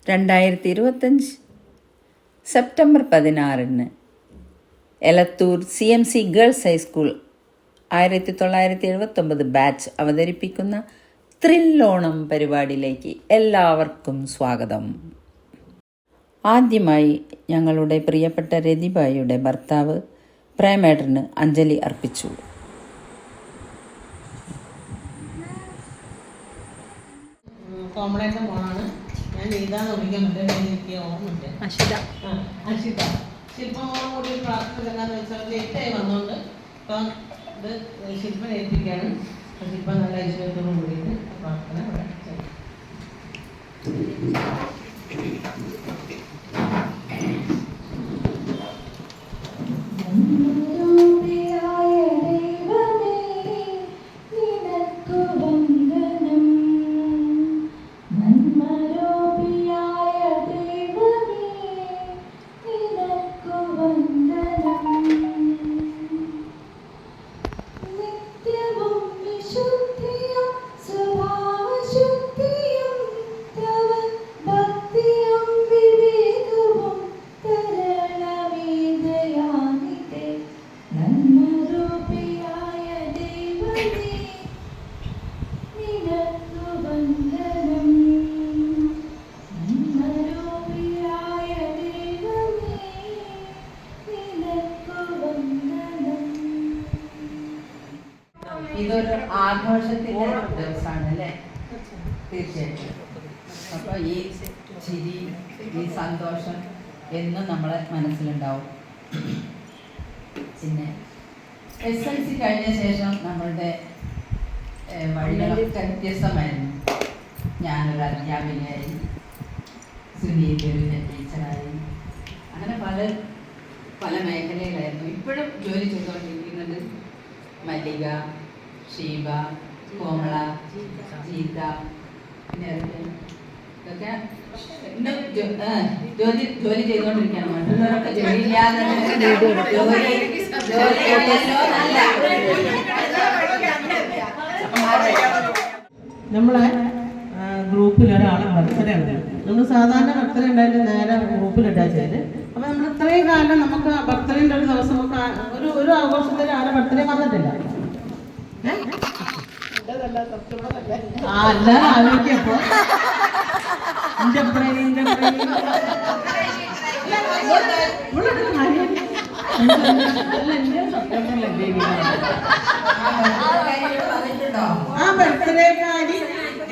2025 September 16 Elathur CMC girls high school 1979 batch അവതരിപ്പിക്കുന്ന ത്രില്ലോണം പരിപാടിയിലേക്ക് എല്ലാവർക്കും സ്വാഗതം. ആദ്യമായി ഞങ്ങളുടെ പ്രിയപ്പെട്ട രതിബായിയുടെ ഭർത്താവ് പ്രേമേട്ടന് അഞ്ജലി അർപ്പിച്ചു. കോമഡേൻ്റെ മോളാണ്. ഞാൻ ഇതാന്ന് വിളിക്കാൻ പറ്റില്ല, എനിക്ക് ഓർമ്മയില്ല. അഷിത ശില്പ മോളും കൂടി പ്രാർത്ഥന എന്താണെന്ന് വെച്ചാൽ ലേറ്റായി വന്നുകൊണ്ട് ഇപ്പം ഇത് ശില്പം ഏൽപ്പിക്കുകയാണ്. ശില്പം നല്ല ഐശ്വര്യത്തോടും കൂടിയിട്ട് പ്രാർത്ഥന ഇവിടെ ഇതൊരു ആഘോഷത്തിൻ്റെ ദിവസമാണ് അല്ലേ? തീർച്ചയായിട്ടും. അപ്പോൾ ഈ ചിരി, ഈ സന്തോഷം എന്നും നമ്മളെ മനസ്സിലുണ്ടാവും. പിന്നെ SLC കഴിഞ്ഞ ശേഷം നമ്മളുടെ വഴികളൊക്കെ വ്യത്യസ്തമായിരുന്നു. ഞാനൊരു അധ്യാപികയായി, സുനീത ഒരു ടീച്ചറായി, അങ്ങനെ പല മേഖലയിലായിരുന്നു. ഇപ്പോഴും ജോലി ചെയ്തുകൊണ്ടിരിക്കുന്നത് മല്ലിക, ഷീബ, കോമള, ഗീത, പിന്നെ ഇതൊക്കെ ജോലി ചെയ്തുകൊണ്ടിരിക്കുകയാണ്. മറ്റുള്ളവരൊക്കെ ജോലിയില്ലാതെ നമ്മളെ ഗ്രൂപ്പിൽ ഒരാളെ ബർത്ത്ഡേ ഉണ്ട്. നമ്മൾ സാധാരണ ബർത്ത്ഡേ ഉണ്ടായിട്ട് നേരെ ഗ്രൂപ്പിലിട്ടാ ചെയ്ത്. അപ്പം നമ്മൾ ഇത്രയും കാലം നമുക്ക് ബർത്ത്ഡേൻ്റെ ഒരു ദിവസം ഒരു ആഘോഷത്തിൽ ആരെ ബർത്ത്ഡേ വന്നിട്ടില്ല. അല്ലാതെ ആലോചിക്കപ്പോ ആ ബർത്ത്ഡേക്കാരി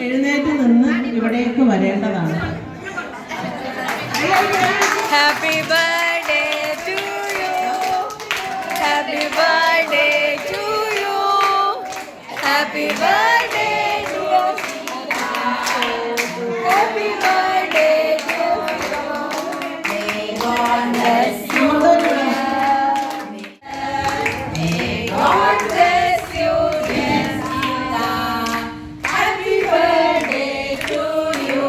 എഴുന്നേറ്റ് നിന്ന് ഇവിടേക്ക് വരേണ്ടതാണ്. Happy birthday to you. Happy birthday to you. Happy birthday to you. Happy birthday to you. May God bless you. May God bless you, dear Sita. Happy birthday to you.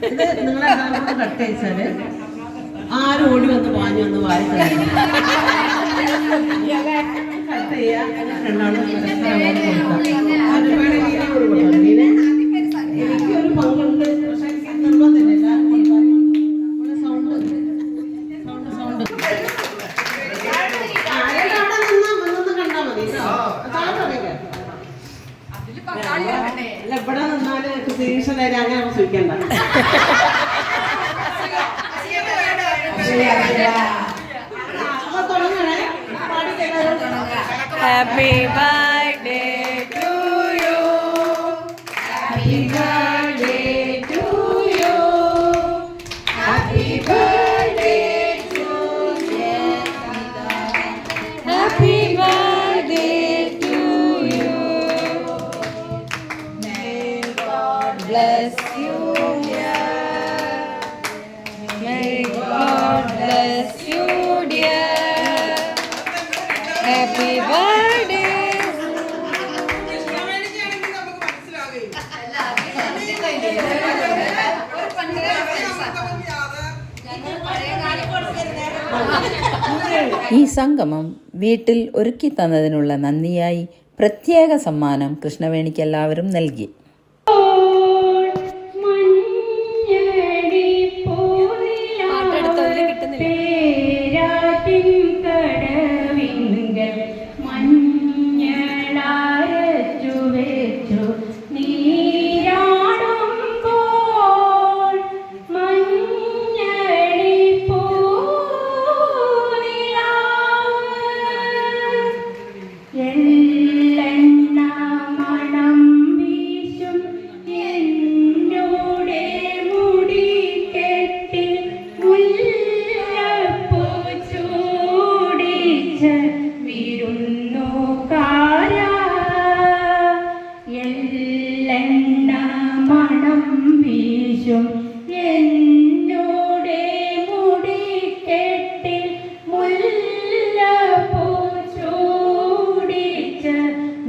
ഇത് നിങ്ങളെ cut അയച്ചാല് ആരും ഓടി വന്ന് പാഞ്ഞു വന്ന് വാരി cut ചെയ്യാ. എനിക്കൊരു പങ്കുണ്ട്, പക്ഷെ എനിക്ക് നിർബന്ധമില്ല. സൗണ്ട് അവിടെ കണ്ടാ മതി. അല്ല, ഇവിടെ നിന്നാല് തീക്ഷണ അങ്ങനെ സൂക്ഷിക്കണ്ട. Happy birthday to you. Happy birthday to you. Happy birthday to you. Happy birthday to you. May God bless you, dear. May God bless you, dear. Happy birthday. ഈ സംഗമം വീട്ടിൽ ഒരുക്കി തന്നതിനുള്ള നന്ദിയായി പ്രത്യേക സമ്മാനം കൃഷ്ണവേണിക്ക് എല്ലാവരും നൽകി.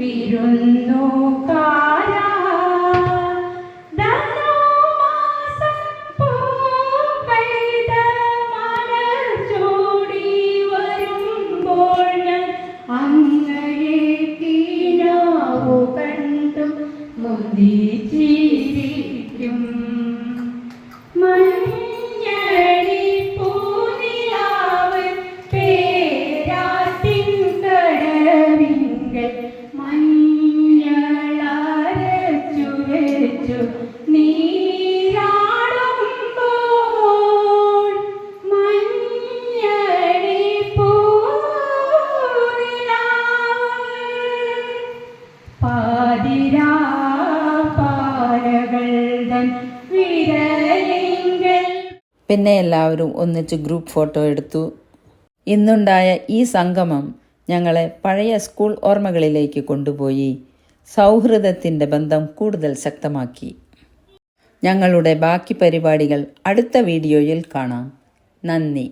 വിരുന്നുകാരാ ധനുമാസം പൂക്കൈത മലർ ചൂടി വരുമ്പോൾ ഞാൻ അങ്ങയെ കിനാവു കണ്ടു മുദിച്ചിരിക്കും. മഞ്ഞളി പൂനിലാവ് പേരാറ്റിൻ കടവിങ്കൽ മഞ്ഞളരച്ചു വെച്ചു നീരാടുമ്പോൾ മഞ്ഞളി പൂനിലാവ് പാതിരാ പാലകൾ തൻ വിരലിങ്കൽ. പിന്നെ എല്ലാവരും ഒന്നിച്ച് ഗ്രൂപ്പ് ഫോട്ടോ എടുത്തു. ഇന്നുണ്ടായ ഈ സംഗമം ഞങ്ങളെ പഴയ സ്കൂൾ ഓർമ്മകളിലേക്ക് കൊണ്ടുപോയി സൗഹൃദത്തിൻ്റെ ബന്ധം കൂടുതൽ ശക്തമാക്കി. ഞങ്ങളുടെ ബാക്കി പരിപാടികൾ അടുത്ത വീഡിയോയിൽ കാണാം. നന്ദി.